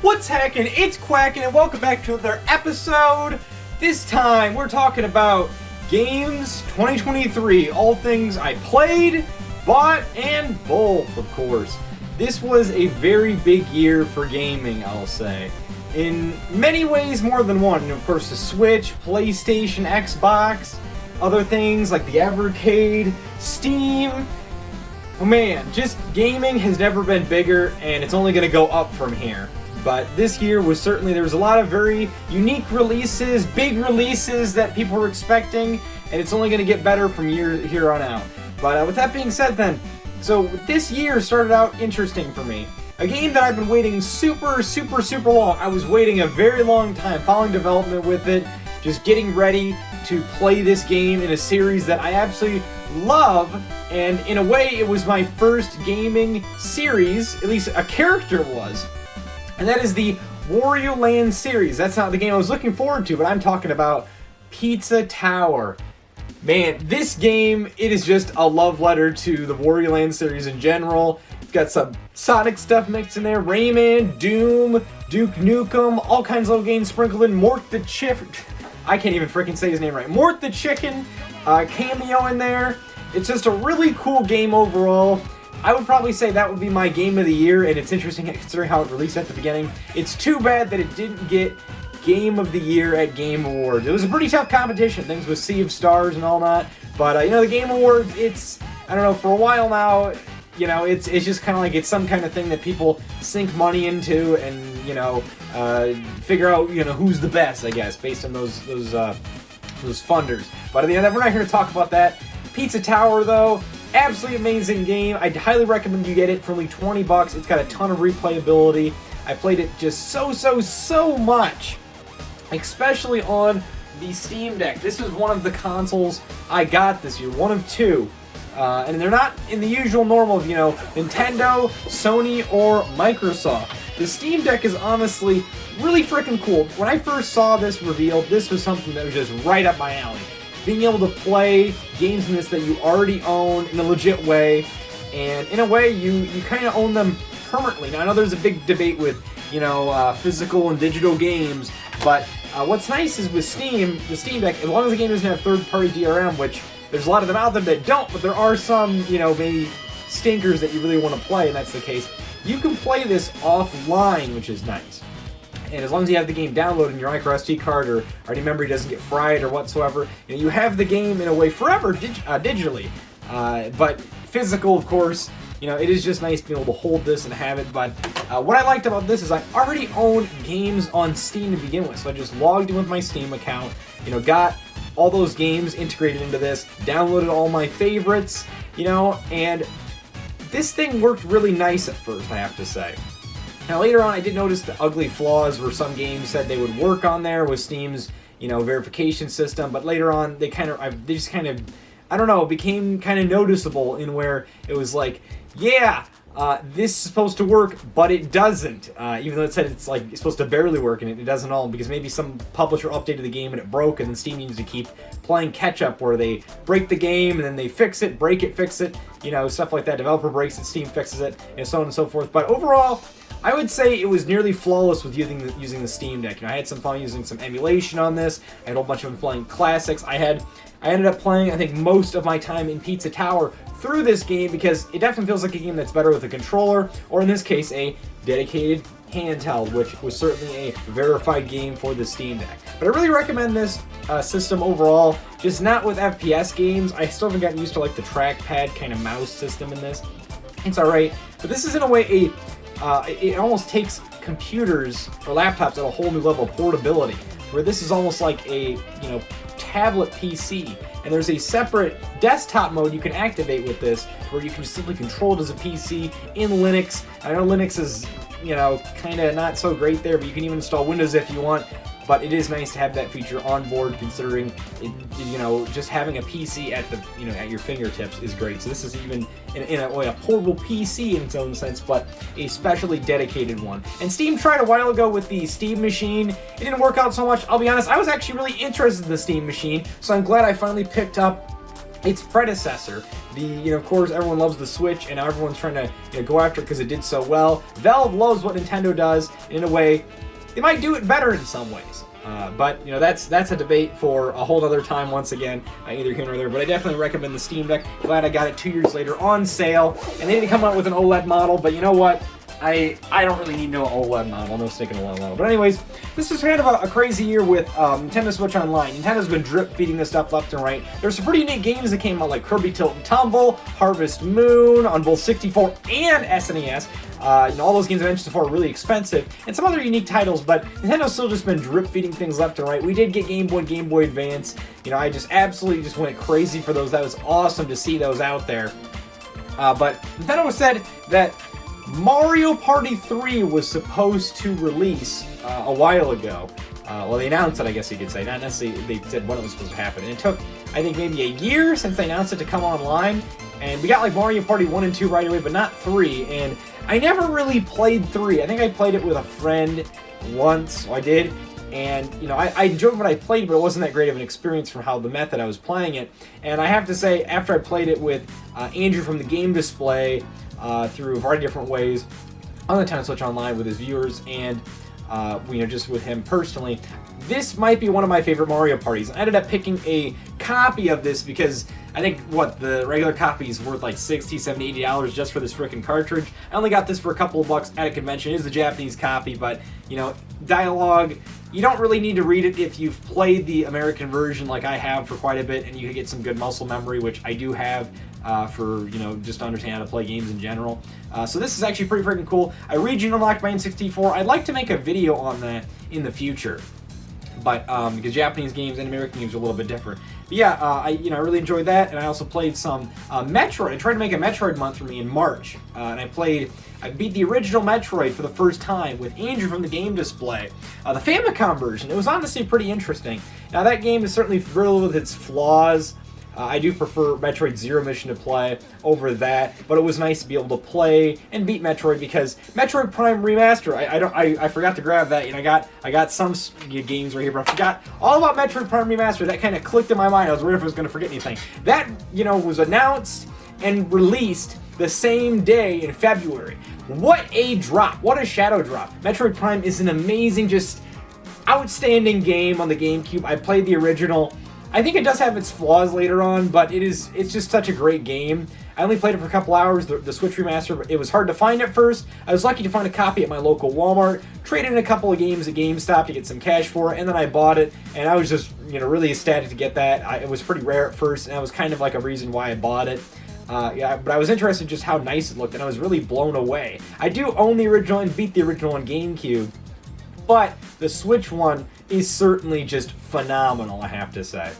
What's hacking? It's Quacking, and welcome back to another episode. This time we're talking about games 2023, all things I played, bought, and both, of course. This was a very big year for gaming, I'll say. In many ways, more than one. And of course, the Switch, PlayStation, Xbox, other things like the Evercade, Steam. Oh man, just gaming has never been bigger, and it's only going to go up from here. But this year was certainly, there was a lot of very unique releases, big releases that people were expecting, and it's only going to get better from here on out. But with that being said then, so this year started out interesting for me. A game that I've been waiting super long. I was waiting a very long time, following development with it, just getting ready to play this game in a series that I absolutely love, and in a way it was my first gaming series, at least a character was. And that is the Wario Land series. That's not the game I was looking forward to, but I'm talking about Pizza Tower. Man, this game, it is just a love letter to the Wario Land series in general. It's got some Sonic stuff mixed in there, Rayman, Doom, Duke Nukem, all kinds of little games sprinkled in. Mort the Chicken, I can't even freaking say his name right. Mort the Chicken, cameo in there. It's just a really cool game overall. I would probably say that would be my game of the year, and it's interesting considering how it released at the beginning. It's too bad that it didn't get Game of the Year at Game Awards. It was a pretty tough competition, things with Sea of Stars and all that. But, the Game Awards, it's, I don't know, for a while now, it's just kind of like it's some kind of thing that people sink money into and, figure out, who's the best, I guess, based on those funders. But we're not here to talk about that. Pizza Tower, though, absolutely amazing game. I'd highly recommend you get it for only $20. It's got a ton of replayability. I played it just so much, especially on the Steam Deck. This was one of the consoles I got this year, one of two. And they're not in the usual normal of, Nintendo, Sony, or Microsoft. The Steam Deck is honestly really freaking cool. When I first saw this revealed, this was something that was just right up my alley. Being able to play games in this that you already own in a legit way, and in a way you kind of own them permanently. Now I know there's a big debate with physical and digital games, but what's nice is with Steam, the Steam Deck, as long as the game doesn't have third-party DRM, which there's a lot of them out there that don't, but there are some maybe stinkers that you really want to play, and that's the case. You can play this offline, which is nice. And as long as you have the game downloaded in your microSD card or any memory doesn't get fried or whatsoever, you have the game in a way forever digitally. But physical, of course, it is just nice being able to hold this and have it. But what I liked about this is I already own games on Steam to begin with. So I just logged in with my Steam account, got all those games integrated into this, downloaded all my favorites, and this thing worked really nice at first, I have to say. Now later on I did notice the ugly flaws where some games said they would work on there with Steam's, verification system, but later on they became kind of noticeable in where it was like, this is supposed to work, but it doesn't. Even though it said it's supposed to barely work, and it doesn't all, because maybe some publisher updated the game and it broke, and then Steam needs to keep playing catch up where they break the game and then they fix it, break it, fix it, stuff like that. Developer breaks it, Steam fixes it, and so on and so forth. But overall, I would say it was nearly flawless with using the Steam Deck. I had some fun using some emulation on this. I had a whole bunch of fun playing classics. I ended up playing, I think, most of my time in Pizza Tower through this game because it definitely feels like a game that's better with a controller, or in this case, a dedicated handheld, which was certainly a verified game for the Steam Deck. But I really recommend this system overall, just not with FPS games. I still haven't gotten used to the trackpad kind of mouse system in this. It's alright, but this is in a way it almost takes computers or laptops at a whole new level of portability, where this is almost like a tablet PC, and there's a separate desktop mode you can activate with this where you can just simply control it as a PC in Linux. I know Linux is kind of not so great there, but you can even install Windows if you want. But it is nice to have that feature on board, considering it, just having a PC at at your fingertips is great. So this is even in a way a portable PC in its own sense, but a specially dedicated one. And Steam tried a while ago with the Steam Machine. It didn't work out so much. I'll be honest, I was actually really interested in the Steam Machine, so I'm glad I finally picked up its predecessor. Of course, everyone loves the Switch, and everyone's trying to go after it because it did so well. Valve loves what Nintendo does. In a way, they might do it better in some ways. But that's a debate for a whole other time. Once again, either here or there. But I definitely recommend the Steam Deck. Glad I got it 2 years later on sale, and they didn't come out with an OLED model. But you know what? I don't really need no OLED model, no stick in a OLED model. But anyways, this is kind of a crazy year with Nintendo Switch Online. Nintendo's been drip feeding this stuff left and right. There's some pretty neat games that came out, like Kirby Tilt and Tumble, Harvest Moon on both 64 and SNES. All those games I mentioned before are really expensive, and some other unique titles, but Nintendo's still just been drip feeding things left and right. We did get Game Boy and Game Boy Advance. I just absolutely just went crazy for those. That was awesome to see those out there. But Nintendo said that Mario Party 3 was supposed to release a while ago. Well, they announced it, I guess you could say. Not necessarily they said when it was supposed to happen. And it took, I think, maybe a year since they announced it to come online. And we got like Mario Party 1 and 2 right away, but not 3. And I never really played 3. I think I played it with a friend once. I did. And, I enjoyed what I played, but it wasn't that great of an experience from how the method I was playing it. And I have to say, after I played it with Andrew from the Game Display, through a variety of different ways on the Nintendo Switch Online with his viewers and just with him personally, this might be one of my favorite Mario Parties. I ended up picking a copy of this because I think the regular copy is worth like $60, $70, $80 just for this frickin' cartridge. I only got this for a couple of bucks at a convention. It is the Japanese copy, but dialogue, you don't really need to read it if you've played the American version like I have for quite a bit, and you can get some good muscle memory, which I do have for just to understand how to play games in general. So this is actually pretty freaking cool. I region unlocked my N64. I'd like to make a video on that in the future, but because Japanese games and American games are a little bit different. But yeah, I really enjoyed that, and I also played some Metroid. I tried to make a Metroid month for me in March, and I beat the original Metroid for the first time with Andrew from the Game Display. The Famicom version. It was honestly pretty interesting. Now that game is certainly filled with its flaws. I do prefer Metroid Zero Mission to play over that, but it was nice to be able to play and beat Metroid because Metroid Prime Remaster. I forgot to grab that. I got some games right here, but I forgot all about Metroid Prime Remaster. That kind of clicked in my mind. I was worried if I was going to forget anything. That was announced and released the same day in February. What a drop! What a shadow drop! Metroid Prime is an amazing, just outstanding game on the GameCube. I played the original. I think it does have its flaws later on, but it's just such a great game. I only played it for a couple hours, the Switch Remaster. It was hard to find at first. I was lucky to find a copy at my local Walmart, traded in a couple of games at GameStop to get some cash for it, and then I bought it, and I was just really ecstatic to get that. It was pretty rare at first, and that was kind of like a reason why I bought it. But I was interested in just how nice it looked, and I was really blown away. I do own the original and beat the original on GameCube, but the Switch one is certainly just phenomenal, I have to say.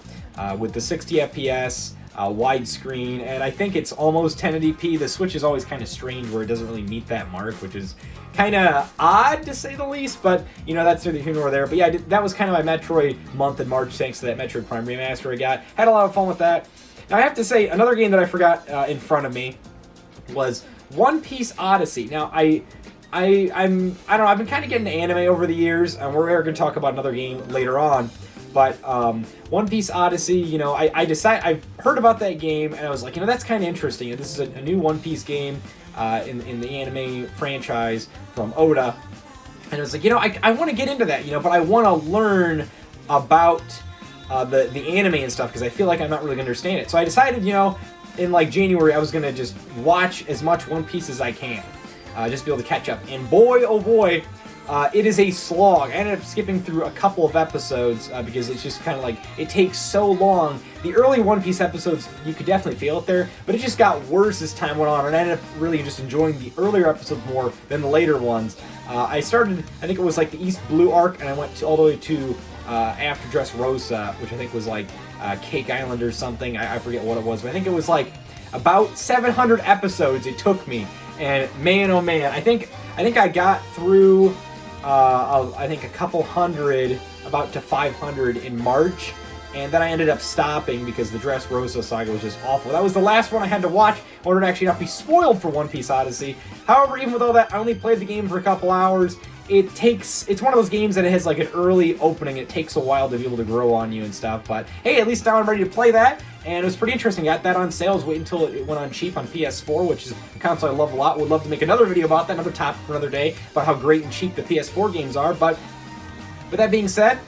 With the 60 FPS, widescreen, and I think it's almost 1080p. The Switch is always kind of strange where it doesn't really meet that mark, which is kind of odd to say the least, but that's neither here nor there. But yeah, that was kind of my Metroid month in March thanks to that Metroid Prime Remaster I got. Had a lot of fun with that. Now I have to say, another game that I forgot in front of me was One Piece Odyssey. Now I don't know, I've been kind of getting into anime over the years, and we're going to talk about another game later on. But One Piece Odyssey, I heard about that game, and I was like, that's kind of interesting. This is a new One Piece game in the anime franchise from Oda. And I was like, I want to get into that, but I want to learn about the anime and stuff, because I feel like I'm not really going to understand it. So I decided, in like January, I was going to just watch as much One Piece as I can. Just be able to catch up. And boy, oh boy, it is a slog. I ended up skipping through a couple of episodes because it's just kind of like, it takes so long. The early One Piece episodes, you could definitely feel it there, but it just got worse as time went on, and I ended up really just enjoying the earlier episodes more than the later ones. I started, I think it was like the East Blue arc, and I went all the way to After Dressrosa, which I think was like Cake Island or something. I forget what it was, but I think it was like about 700 episodes it took me. And man, oh man, I think I got through I think a couple hundred, about to 500 in March, and then I ended up stopping because the Dressrosa saga was just awful. That was the last one I had to watch in order to actually not be spoiled for One Piece Odyssey. However, even with all that, I only played the game for a couple hours, it's one of those games that it has like an early opening. It takes a while to be able to grow on you and stuff, but hey, at least now I'm ready to play that, and it was pretty interesting. Got that on sale. I was waiting until it went on cheap on PS4, which is a console I love a lot. Would love to make another video about that, another topic for another day, about how great and cheap the PS4 games are. But with that being said,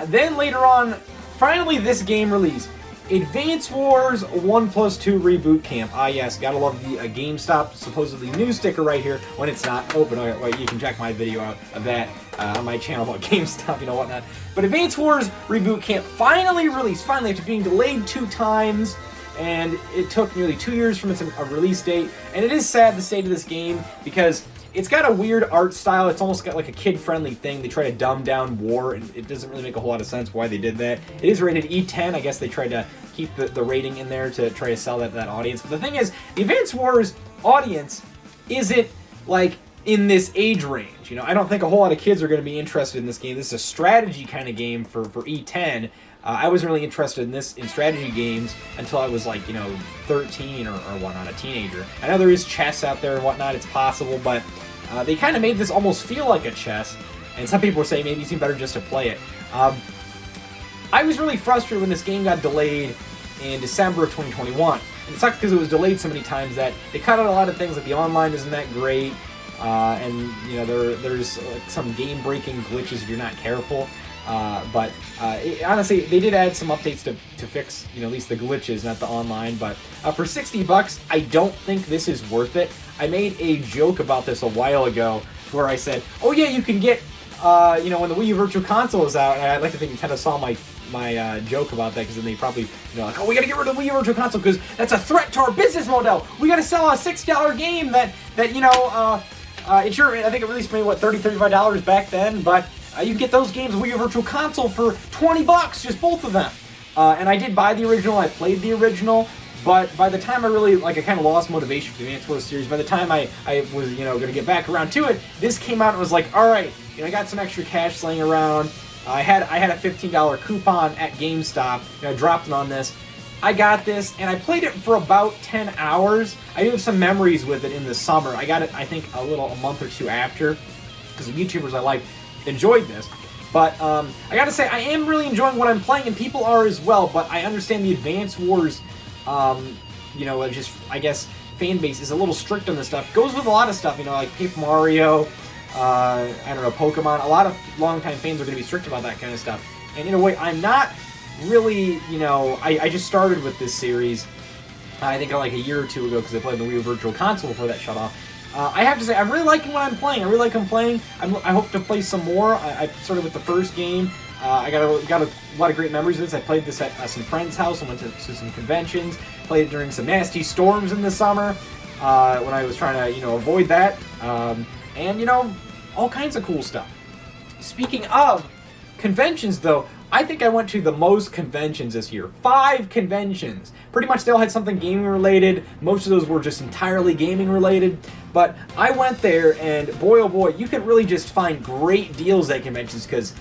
then later on, finally this game released. Advance Wars 1+2 Reboot Camp. Ah yes, gotta love the GameStop supposedly new sticker right here when it's not open. Oh, well, you can check my video out of that on my channel about GameStop, you know, whatnot. But Advance Wars Reboot Camp finally released, finally after being delayed 2 times, and it took nearly 2 years from its release date. And it is sad, the state of this game, because it's got a weird art style. It's almost got like a kid-friendly thing. They try to dumb down war, and it doesn't really make a whole lot of sense why they did that. It is rated E10. I guess they tried to keep the rating in there to try to sell that audience. But the thing is, the Advance Wars audience isn't like in this age range. You know, I don't think a whole lot of kids are going to be interested in this game. This is a strategy kind of game for E10. I wasn't really interested in strategy games until I was like, you know, 13 or whatnot, a teenager. I know there is chess out there and whatnot, it's possible, but they kind of made this almost feel like a chess, and some people were saying maybe it seemed better just to play it. I was really frustrated when this game got delayed in December of 2021. And it sucked because it was delayed so many times that they cut out a lot of things, like the online isn't that great, and you know there's like some game-breaking glitches if you're not careful. But honestly, they did add some updates to fix, you know, at least the glitches, not the online. But for $60, I don't think this is worth it. I made a joke about this a while ago where I said, oh yeah, you can get, you know, when the Wii U Virtual Console is out, and I'd like to think Nintendo saw my joke about that, because then they probably, you know, like, oh, we gotta get rid of the Wii U Virtual Console because that's a threat to our business model. We gotta sell a $6 game that you know, it's your, I think it released maybe, what, $30, $35 back then, but you can get those games Wii U Virtual Console for $20, just both of them. And I did buy the original, I played the original, but by the time I really, like, I kind of lost motivation for the Advance Wars series. By the time I was, you know, going to get back around to it, this came out and was like, alright, you know, I got some extra cash laying around. I had a $15 coupon at GameStop, and I dropped it on this. I got this, and I played it for about 10 hours. I do have some memories with it in the summer. I got it, I think, a month or two after, because the YouTubers I like enjoyed this. But I gotta say, I am really enjoying what I'm playing, and people are as well, but I understand the Advance Wars, you know, just, I guess, fan base is a little strict on this stuff. Goes with a lot of stuff, you know, like Paper Mario, I don't know, Pokemon. A lot of longtime fans are going to be strict about that kind of stuff. And in a way, I'm not really, you know, I just started with this series, I think like a year or two ago, because I played the Wii U Virtual Console before that shut off. I have to say, I'm really liking what I'm playing. I really like I'm playing. I hope to play some more. I started with the first game. I got a lot of great memories of this. I played this at some friends' house. I went to some conventions. Played it during some nasty storms in the summer when I was trying to, you know, avoid that. And, you know, all kinds of cool stuff. Speaking of conventions, though, I think I went to the most conventions this year. 5 conventions. Pretty much they all had something gaming related. Most of those were just entirely gaming related. But I went there, and boy oh boy, you can really just find great deals at conventions, because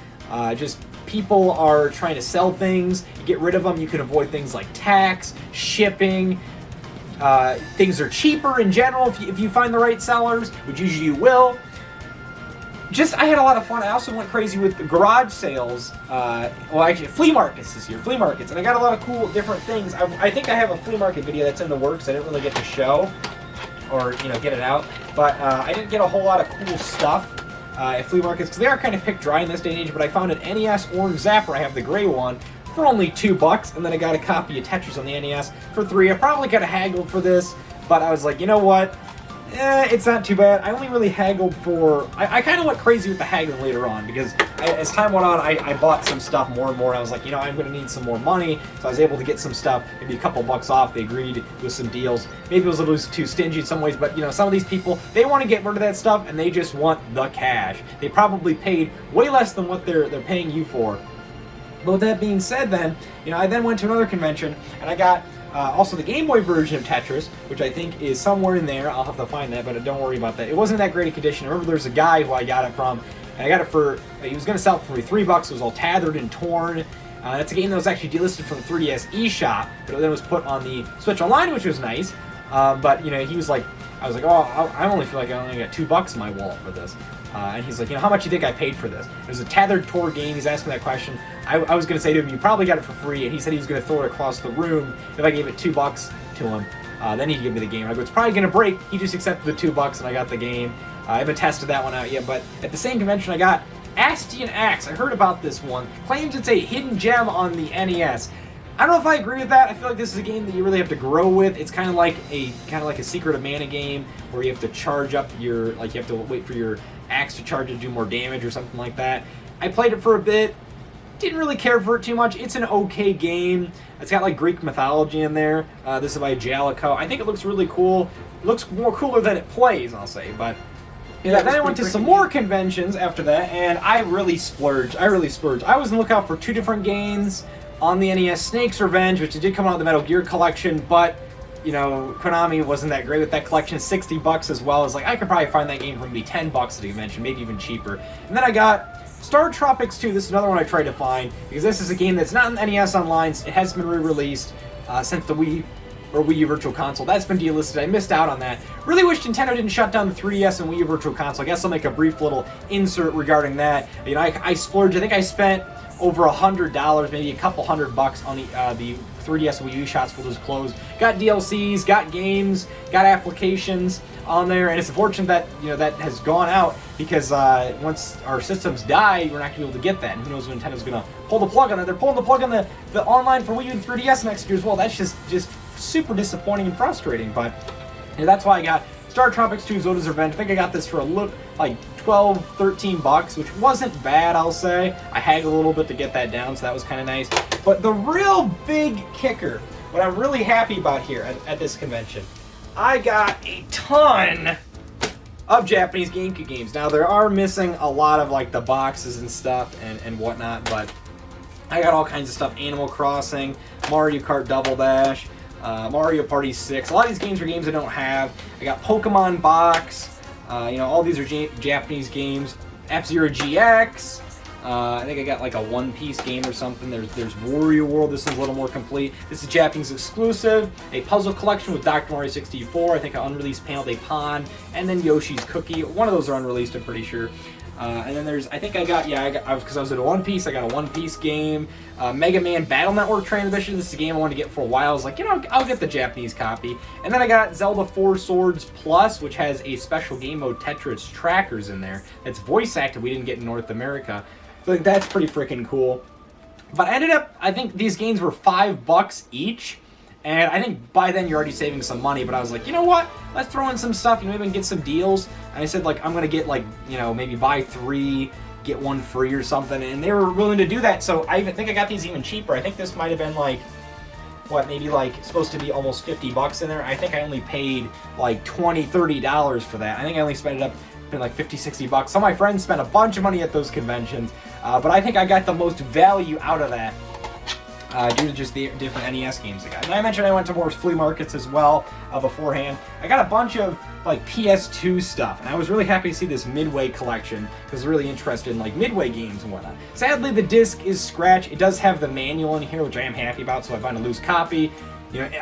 just people are trying to sell things. You get rid of them, you can avoid things like tax, shipping. Things are cheaper in general if you find the right sellers, which usually you will. Just, I had a lot of fun. I also went crazy with the garage sales. Well, actually, flea markets this year. Flea markets. And I got a lot of cool different things. I think I have a flea market video that's in the works. I didn't really get to show or, you know, get it out. But I didn't get a whole lot of cool stuff at flea markets, because they are kind of picked dry in this day and age. But I found an NES Orange Zapper. I have the gray one for only $2, and then I got a copy of Tetris on the NES for $3. I probably could have haggled for this, but I was like, you know what? It's not too bad. I only really haggled for... I kind of went crazy with the haggling later on, because as time went on, I bought some stuff more and more. I was like, you know, I'm going to need some more money, so I was able to get some stuff, maybe a couple bucks off. They agreed with some deals. Maybe it was a little too stingy in some ways, but, you know, some of these people, they want to get rid of that stuff, and they just want the cash. They probably paid way less than what they're paying you for. But with that being said, then, you know, I then went to another convention, and I got also the Game Boy version of Tetris, which I think is somewhere in there. I'll have to find that, but don't worry about that. It wasn't that great a condition. I remember there's a guy who I got it from, and I got it for, he was going to sell it for me $3. It was all tattered and torn. That's a game that was actually delisted from the 3DS eShop, but then was put on the Switch Online, which was nice. But, you know, he was like, I was like, oh, I only feel like I only got $2 in my wallet for this. And he's like, how much do you think I paid for this? It was a Tethered Tour game. He's asking that question. I was going to say to him, you probably got it for free. And he said he was going to throw it across the room if I gave it $2 to him. Then he'd give me the game. I go, it's probably going to break. He just accepted the $2 and I got the game. I haven't tested that one out yet, but at the same convention I got Astion Axe. I heard about this one. Claims it's a hidden gem on the NES. I don't know if I agree with that. I feel like this is a game that you really have to grow with. It's kind of like a Secret of Mana game where you have to charge up you have to wait for your axe to charge to do more damage or something like that. I played it for a bit. Didn't really care for it too much. It's an okay game. It's got like Greek mythology in there. This is by Jalico. I think it looks really cool. It looks more cooler than it plays, I'll say. But then I went to some more conventions after that, and I really splurged. I was on the lookout for 2 different games on the NES. Snake's Revenge, which did come out of the Metal Gear collection, but Konami wasn't that great with that collection. $60 as well. As I could probably find that game for maybe $10 at the convention, maybe even cheaper. And then I got Star Tropics 2. This is another one I tried to find because this is a game that's not in the NES Online. It has been re-released since the Wii U Virtual Console. That's been delisted. I missed out on that. Really wish Nintendo didn't shut down the 3DS and Wii U Virtual Console. I guess I'll make a brief little insert regarding that. I splurged. I think I spent over $100, maybe a couple $100 on the 3DS Wii U shots for those closed. Got DLCs, got games, got applications on there, and it's unfortunate that that has gone out because once our systems die, we're not gonna be able to get that. And who knows when Nintendo's gonna pull the plug on that? They're pulling the plug on the online for Wii U and 3DS next year as well. That's just super disappointing and frustrating. But that's why I got Star Tropics 2 Zoda's Revenge. I think I got this for a little like $12, $13, which wasn't bad, I'll say. I haggled a little bit to get that down, so that was kind of nice. But the real big kicker, what I'm really happy about here at this convention, I got a ton of Japanese GameCube games. Now, there are missing a lot of the boxes and stuff and whatnot, but I got all kinds of stuff. Animal Crossing, Mario Kart Double Dash, Mario Party 6. A lot of these games are games I don't have. I got Pokemon Box. All these are Japanese games. F-Zero GX. I think I got a One Piece game or something. There's Wario World. This is a little more complete. This is Japanese exclusive. A puzzle collection with Dr. Mario 64. I think an unreleased Panel de Pon. And then Yoshi's Cookie. One of those are unreleased, I'm pretty sure. And then because I was at a One Piece, I got a One Piece game. Mega Man Battle Network Train Edition. This is a game I wanted to get for a while. I was like, I'll get the Japanese copy. And then I got Zelda 4 Swords Plus, which has a special game mode Tetris Trackers in there. It's voice acted. We didn't get in North America. So that's pretty freaking cool. But I think these games were $5 each. And I think by then you're already saving some money, but I was like, you know what? Let's throw in some stuff, maybe get some deals. And I said, I'm going to get maybe buy 3, get 1 free or something. And they were willing to do that. So I even think I got these even cheaper. I think this might have been maybe supposed to be almost $50 in there. I think I only paid $20, $30 for that. I think I only spent it up to $50, $60. Some of my friends spent a bunch of money at those conventions. But I think I got the most value out of that. Due to just the different NES games I got. And I mentioned I went to more flea markets as well beforehand. I got a bunch of PS2 stuff, and I was really happy to see this Midway collection because I was really interested in Midway games and whatnot. Sadly, the disc is scratched. It does have the manual in here, which I am happy about, so I found a loose copy.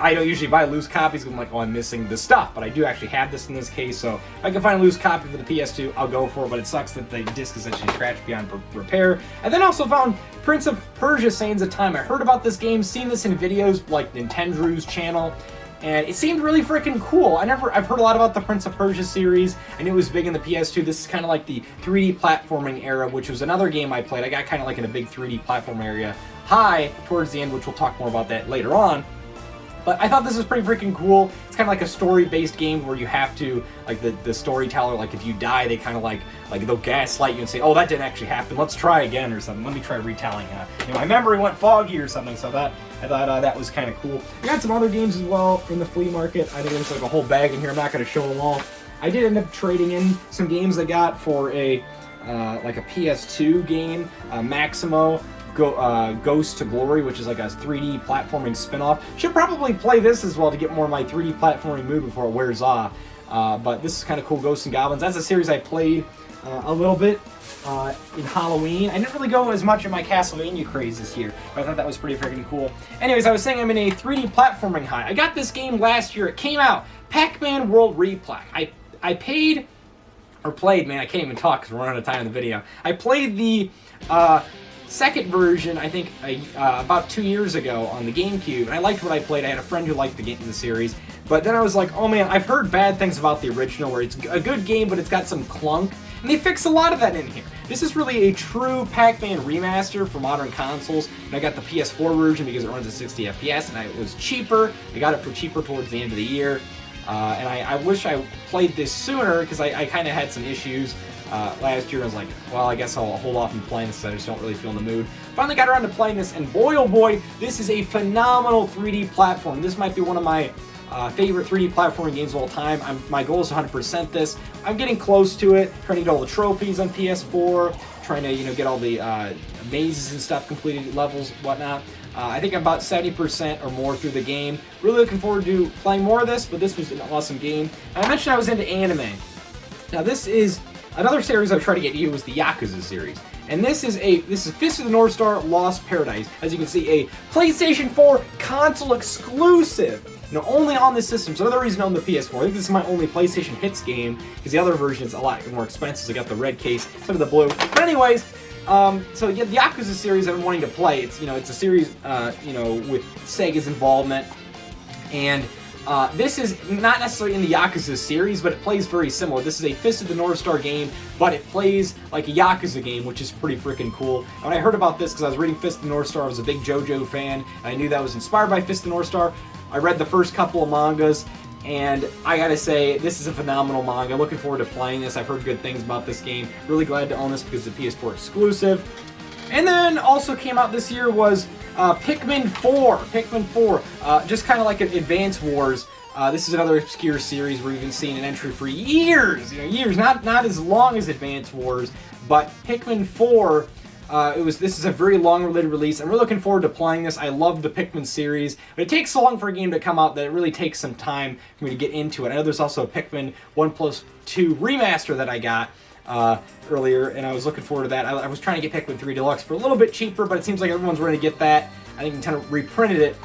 I don't usually buy loose copies because I'm like, I'm missing the stuff, but I do actually have this in this case, so if I can find a loose copy for the PS2, I'll go for it, but it sucks that the disc is actually scratched beyond repair. I then also found Prince of Persia: Sands of Time. I heard about this game, seen this in videos like Nintendo's channel, and it seemed really freaking cool. I've heard a lot about the Prince of Persia series. I knew it was big in the PS2. This is kind of like the 3D platforming era, which was another game I played. I got kind of in a big 3D platform area high towards the end, which we'll talk more about that later on. But I thought this was pretty freaking cool. It's kind of like a story-based game where you have to, the storyteller, if you die, they kind of they'll gaslight you and say, oh, that didn't actually happen. Let's try again or something. Let me try retelling. My memory went foggy or something, so I thought that was kind of cool. I got some other games as well in the flea market. I think there's a whole bag in here. I'm not going to show them all. I did end up trading in some games I got for a PS2 game, Maximo. Ghost to Glory, which is a 3D platforming spin-off. Should probably play this as well to get more of my 3D platforming mood before it wears off. But this is kind of cool, Ghosts and Goblins. That's a series I played a little bit in Halloween. I didn't really go as much in my Castlevania craze this year, but I thought that was pretty freaking cool. Anyways, I was saying I'm in a 3D platforming high. I got this game last year. It came out, Pac-Man World Replay. I paid or played, man, I can't even talk because we're running out of time in the video. I played the second version, I think, about 2 years ago on the GameCube, and I liked what I played. I had a friend who liked the series, but then I was like, oh man, I've heard bad things about the original, where it's a good game, but it's got some clunk, and they fix a lot of that in here. This is really a true Pac-Man remaster for modern consoles, and I got the PS4 version because it runs at 60 FPS, and it was cheaper. I got it for cheaper towards the end of the year, and I wish I played this sooner, because I kind of had some issues last year. I was like, well, I guess I'll hold off on playing this, I just don't really feel in the mood. Finally got around to playing this, and boy oh boy, this is a phenomenal 3D platform. This might be one of my favorite 3D platforming games of all time. My goal is to 100% this. I'm getting close to it, trying to get all the trophies on PS4, trying to get all the mazes and stuff completed, levels, whatnot. I think I'm about 70% or more through the game. Really looking forward to playing more of this, but this was an awesome game. And I mentioned I was into anime. Now this is another series I've tried to get you, was the Yakuza series. And this is Fist of the North Star Lost Paradise. As you can see, a PlayStation 4 console exclusive. Only on this system. So another reason I own the PS4. I think this is my only PlayStation Hits game, because the other version is a lot more expensive. I got the red case instead of the blue. But anyways, so yeah, the Yakuza series I've been wanting to play. It's it's a series with Sega's involvement, and this is not necessarily in the Yakuza series, but it plays very similar. This is a Fist of the North Star game, but it plays like a Yakuza game, which is pretty freaking cool. When I heard about this, because I was reading Fist of the North Star, I was a big JoJo fan, and I knew that was inspired by Fist of the North Star. I read the first couple of mangas, and I gotta say, this is a phenomenal manga. Looking forward to playing this. I've heard good things about this game. Really glad to own this because it's a PS4 exclusive. And then also came out this year was Pikmin 4. Pikmin 4, just kind of like an Advance Wars. This is another obscure series where we've been seeing an entry for years. Years, not as long as Advance Wars, but Pikmin 4. This is a very long-related release, and we're looking forward to playing this. I love the Pikmin series, but it takes so long for a game to come out that it really takes some time for me to get into it. I know there's also a Pikmin 1+2 remaster that I got earlier, and I was looking forward to that. I was trying to get Pikmin 3 Deluxe for a little bit cheaper, but it seems like everyone's ready to get that. I think Nintendo reprinted it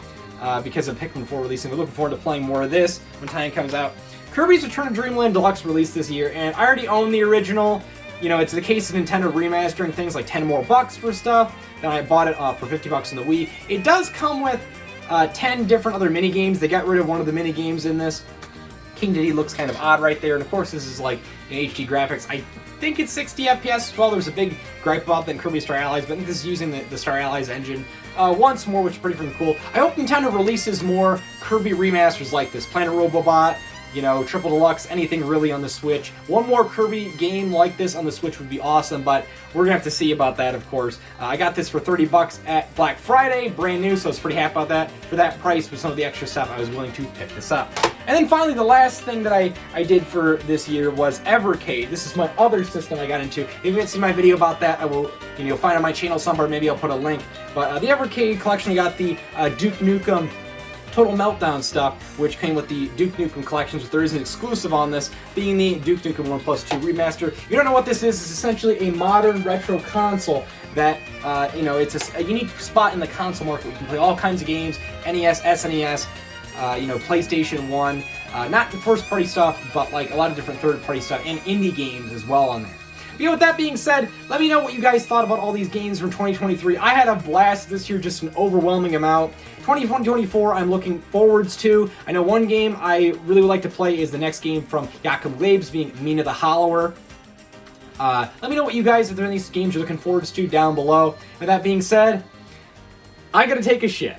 because of Pikmin 4 releasing. We're looking forward to playing more of this when time comes out. Kirby's Return to Dreamland Deluxe released this year, and I already own the original. It's the case of Nintendo remastering things like 10 more bucks for stuff. Then I bought it for 50 bucks on the Wii. It does come with 10 different other mini games. They got rid of one of the mini games in this. King Dedede looks kind of odd right there, and of course this is like in HD graphics. I think it's 60 FPS as well. There's a big gripe about that in Kirby Star Allies, but I think this is using the Star Allies engine once more, which is pretty freaking cool. I hope Nintendo releases more Kirby remasters like this. Planet Robobot, Triple Deluxe, anything really on the Switch. One more Kirby game like this on the Switch would be awesome, but we're gonna have to see about that, of course. I got this for 30 bucks at Black Friday, brand new, so I was pretty happy about that. For that price, with some of the extra stuff, I was willing to pick this up. And then finally, the last thing that I did for this year was Evercade. This is my other system I got into. If you haven't seen my video about that, I will, you'll find on my channel somewhere. Maybe I'll put a link. But the Evercade collection, I got the Duke Nukem Total Meltdown stuff, which came with the Duke Nukem collections, but there is an exclusive on this, being the Duke Nukem 1+2 remaster. If you don't know what this is, it's essentially a modern retro console that, it's a unique spot in the console market. You can play all kinds of games, NES, SNES, PlayStation 1, not first-party stuff, but like a lot of different third-party stuff, and indie games as well on there. But with that being said, let me know what you guys thought about all these games from 2023. I had a blast this year, just an overwhelming amount. 2024 I'm looking forwards to. I know one game I really would like to play is the next game from Jakob Glebes, being Mina the Hollower. Let me know what you guys, if there are any games you're looking forwards to, down below. With that being said, I gotta take a shit.